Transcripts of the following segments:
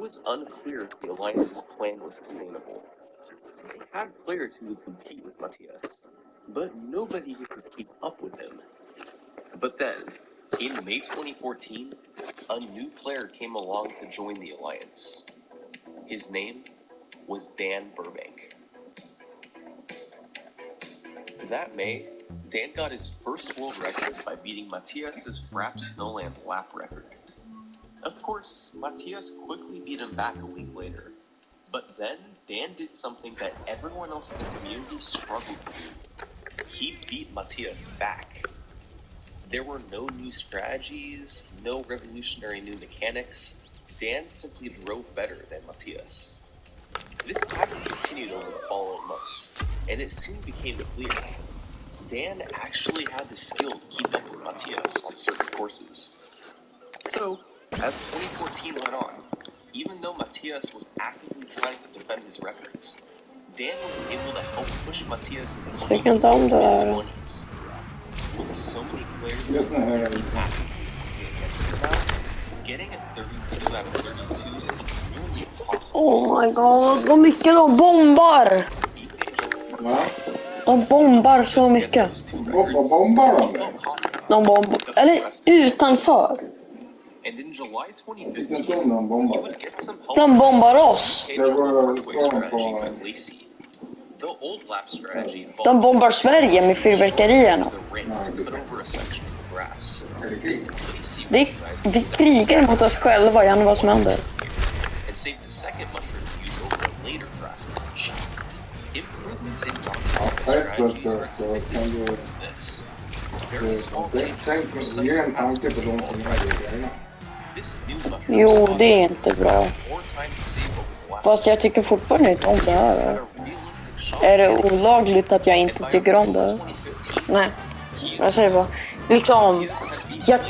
was unclear if the Alliance's plan was sustainable. They had players who would compete with Matthias, but nobody who could keep up with him. But then, in May 2014, a new player came along to join the Alliance. His name was Dan Burbank. That May, Dan got his first world record by beating Matthias's Frapp Snowland lap record. Of course, Matthias quickly beat him back a week later. But then, Dan did something that everyone else in the community struggled to do. He beat Matthias back. There were no new strategies, no revolutionary new mechanics. Dan simply drove better than Matthias. This pattern continued over the following months, and it soon became clear. Dan actually had the skill to keep up with Matthias on certain courses. So, as 2014 went on, even though Matthias was actively trying to defend his records, Dan was able to help push Matthias's team into the mid-20s. With so many players actively against him now, getting a 32 out of 32 seemed nearly impossible. Oh my god, vad mycket de bombar! De bombar så mycket. Bombar de? De bombar, eller utanför. And in July 2015, De bombar oss. De bombar Sverige med fyrverkerierna. Vi krigar mot oss själva, Janne, vad som händer. Jo, det är inte bra. Fast jag tycker fortfarande inte om det här. Är det olagligt att jag inte tycker om det? Nej, jag säger bara liksom,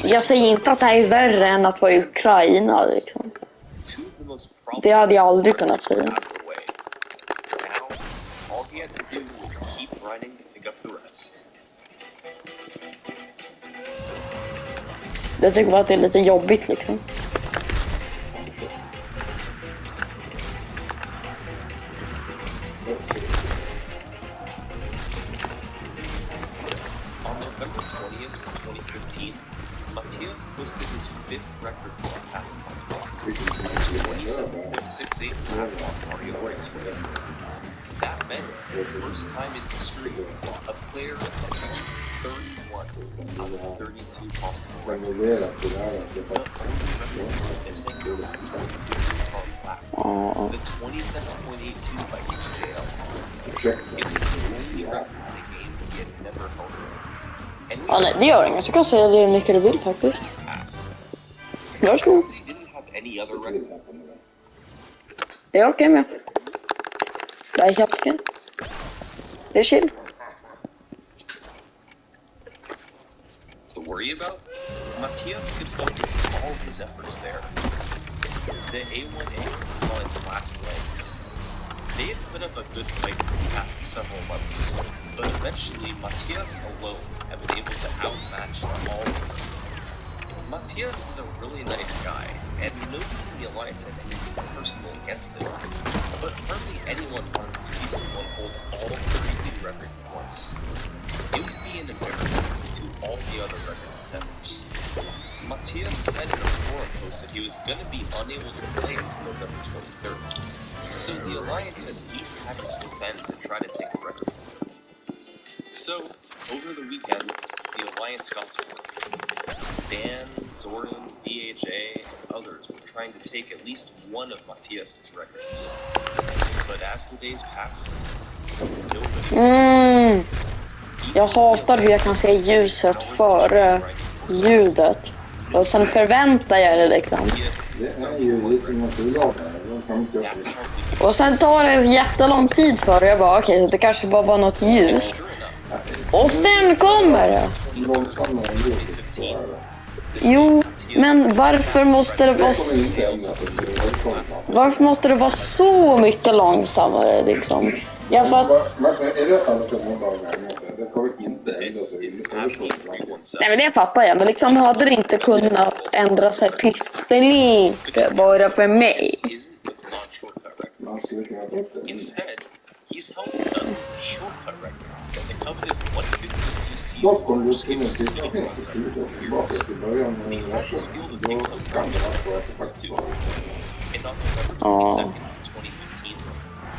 jag säger inte att det här är värre än att vara i Ukraina liksom. Det hade jag aldrig kunnat säga. Jag tycker bara att det är lite jobbigt liksom. Matthias posted his fifth record for a past month, 27.68 lap on Mario Raceway. That meant, for the first time in history, a player had reached 31 out of 32 possible records. The only record the 27.82 by PJL. It was the only record in a game he had never held. Ja, nej, det gör inget. Jag kan säga det hur mycket du vill faktiskt. Varsågod. Det är okej med. Det är helt okej. Det är chill. To worry about, Matthias could focus all of his efforts there. The A1A was on its last legs. They had put up a good fight for the past several months, but eventually Matthias alone had been able to outmatch them all. Matthias is a really nice guy, and nobody in the Alliance had anything personal against him, but hardly anyone wanted to see someone hold all 32 records at once. It would be an embarrassment to all the other record contenders. Matthias said in a forum post that he was going to be unable to play until November 23rd, so the Alliance at least had until then to try to take the record. So, over the weekend, the Alliance got to work. Dan, Zoran, VHA, and others were trying to take at least one of Matthias's records. But as the days passed, nobody... Jag hatar hur jag kan se ljuset före ljudet. Och sen förväntar jag det liksom. Och sen tar det jättelång tid för det. Jag bara okej, det kanske bara var något ljus. Och sen kommer det. Jo, men varför måste det vara så mycket långsammare liksom? Jag fattar. Är det fallet som hon dagar? Det kommer inte ändra This sig. is Abney 317. Nej men det fattar jag, men liksom hade det inte kunnat ändra sig pyttelite bara för mig. Isn't with non-shortcut records. Instead, he's held dozens of shortcut records and the coveted 150cc Stockholm horse just he was inne spinning finns on det for skrivet years. tillbaka till början And med he's had the skill to take some kan det vara på att det things faktiskt too. var. And on November 22nd, 2015,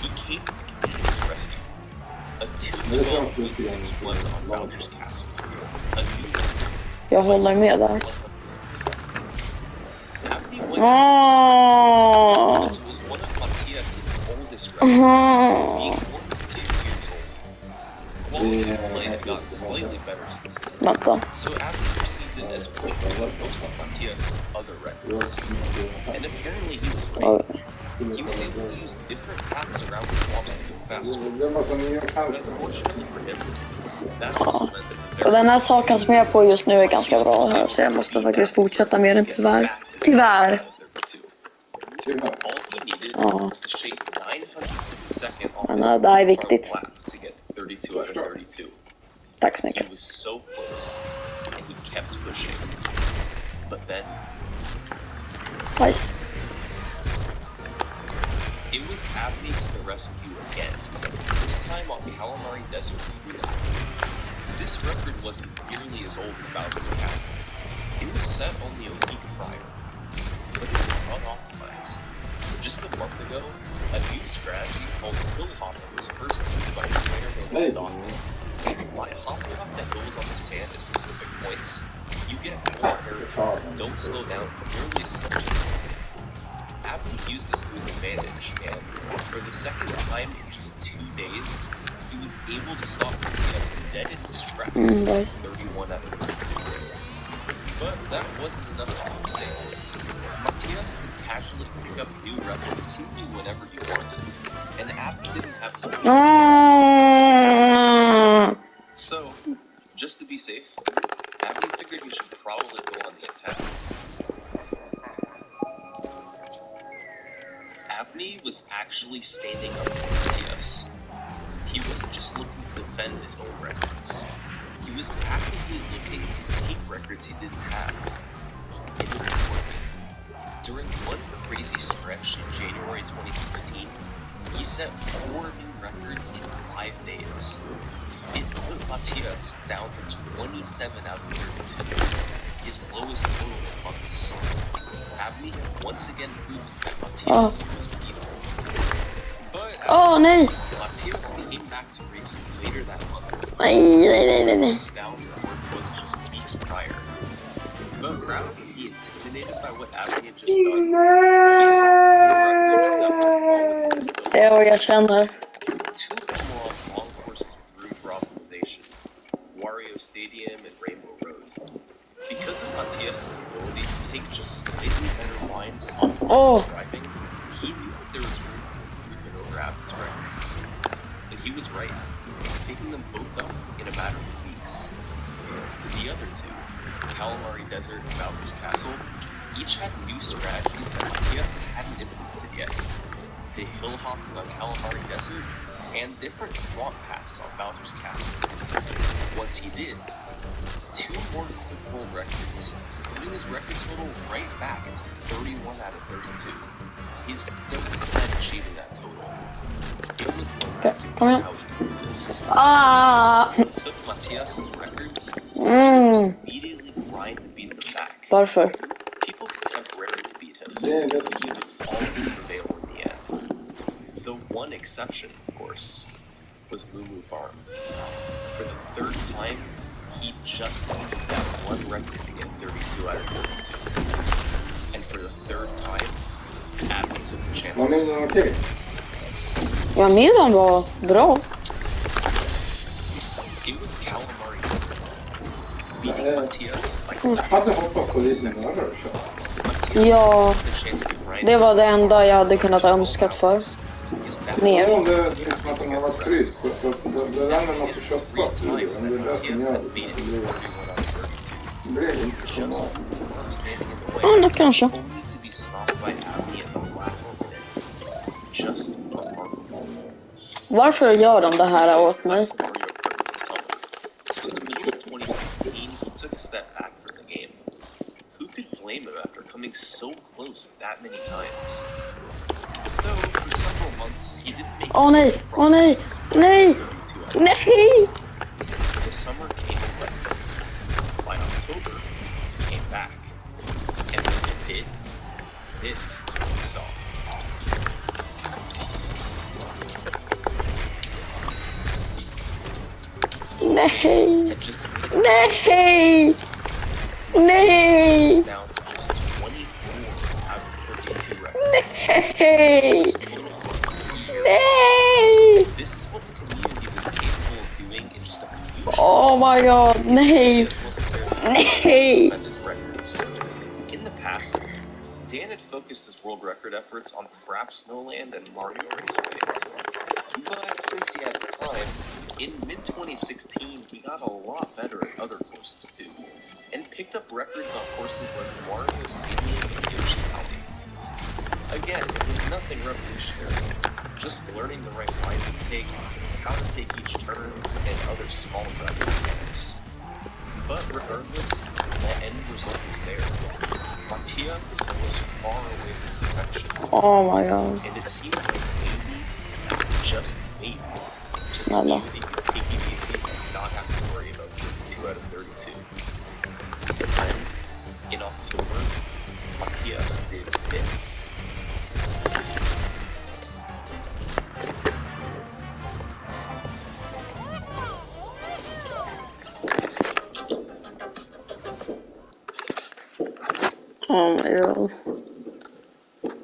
he came to the community's rescue. A 212.61 on Bowser's Castle. A new record. Jag håller med där. Abney was one of Matthias's oldest records, being 42 years old. Quality of play had gotten slightly better since then, Vänta. so Abney perceived it as weaker than most of Matthias's other records. And apparently he was right. He was able to use different paths around the swamps to go faster. Det var som nya But kanter. unfortunately for him, that also meant that the Och very den här saken som jag är på just nu är ganska bra här, så jag måste faktiskt fortsätta med den tyvärr. Tyvärr. Tyvärr. All he needed was to shake 962nd off Men his det här är final viktigt. lap to get to 32 out of 32. Tack så He mycket. was so close, and he kept pushing. But then, Nice. it was Abney to the rescue again, this time on Calamari Desert 3 lap. This record wasn't nearly as old as Bowser's Castle. It was set only a week prior, but it was unoptimized. Just a month ago, a new strategy called hill hopping was first used by the player Donkey. By hopping off the hills on the sand at specific points, you get more airtime and don't slow down nearly as much. Abney used this to his advantage, and for the second time in just 2 days, he was able to stop Matthias dead in his tracks, Nice. 31 out of 32. But that wasn't enough to keep safe. Matthias could casually pick up new records simply whenever he wanted, and Abney didn't have to push So, just to be safe, Abney figured he should probably go on the attack. Abney was actually standing up to Matthias. He wasn't just looking to defend his own records. He was actively looking to take records he didn't have. It was working. During one crazy stretch in January 2016, he set 4 new records in 5 days. It put Matthias down to 27 out of 32, his lowest total in months. Abney had once again proven that Matthias was beatable. But Matthias came back to racing later that month. His downfall was just weeks prior. But rather than be intimidated by what Abney had just done, he saw 4 records that were well within his ability. Ja, jag känner. 2 of them were on long courses with room for optimization, Wario Stadium and Rainbow Road. Because of Matthias' ability to take just slightly better lines and optimize his driving, he knew that there was room for improvement over Abney's record. And he was right, picking them both up in a matter of weeks. The other 2, Calamari Desert and Bowser's Castle, each had new strategies that Matthias hadn't implemented yet. The hill hopping on Calamari Desert, and different swamp paths on Bowser's Castle. Once he did, 2 more quick roll records, putting his record total right back to 31 out of 32. His 3rd time achieving that total. It was miraculous how he could do this. He took Matthias' records and just immediately grind to beat them back. Varför? People could temporarily beat him, but he would always prevail in the end. The one exception, of course, was Moo Moo Farm. For the 3rd time, he just needed that one record to get 32 out of 32. And for the 3rd time, Abney took the chance. Var middagen okej? Ja, middagen var bra. It was Calamari Desert, beating Matthias by Hade hoppats på lite närmare. Ja, det var det enda jag hade kunnat önskat för. Mer. Om det finns att den har varit fryst, så det där med måste köttsats i det. Det är det som gör det blev inte så bra. Ja, då kanske. Only to be stopped by Abney at the last minute. Just remarkable. Varför gör de det här åt mig? So in the middle of 2016, he took a step back from the game. Who could blame him after coming so close that many times? So, for several months, he didn't make Nej, nej, nej, nej! The summer came and went. By October, he came back. And when he did, this is what we saw. Nej, At just nej, nej, down to just 24 out of 32 records. nej, nej! This is what the community was capable of doing in just a few Oh my god, nej, This wasn't there to nej! defend his records. In the past, Dan had focused his world record efforts on Frap Snowland and Mario Raceway. But since he had the time, in mid-2016 he got a lot better at other courses too, and picked up records on courses like Mario Stadium and Yoshi Valley. Again, it was nothing revolutionary, just learning the right lines to take, how to take each turn, and other small driving things. But regardless, the end result was there. Matthias was far away from perfection. Oh my god, And it seemed like maybe, just maybe, snälla. he could take it easy and not have to worry about getting 2 out of 32. But then, in October, Matthias did this. Oh my god.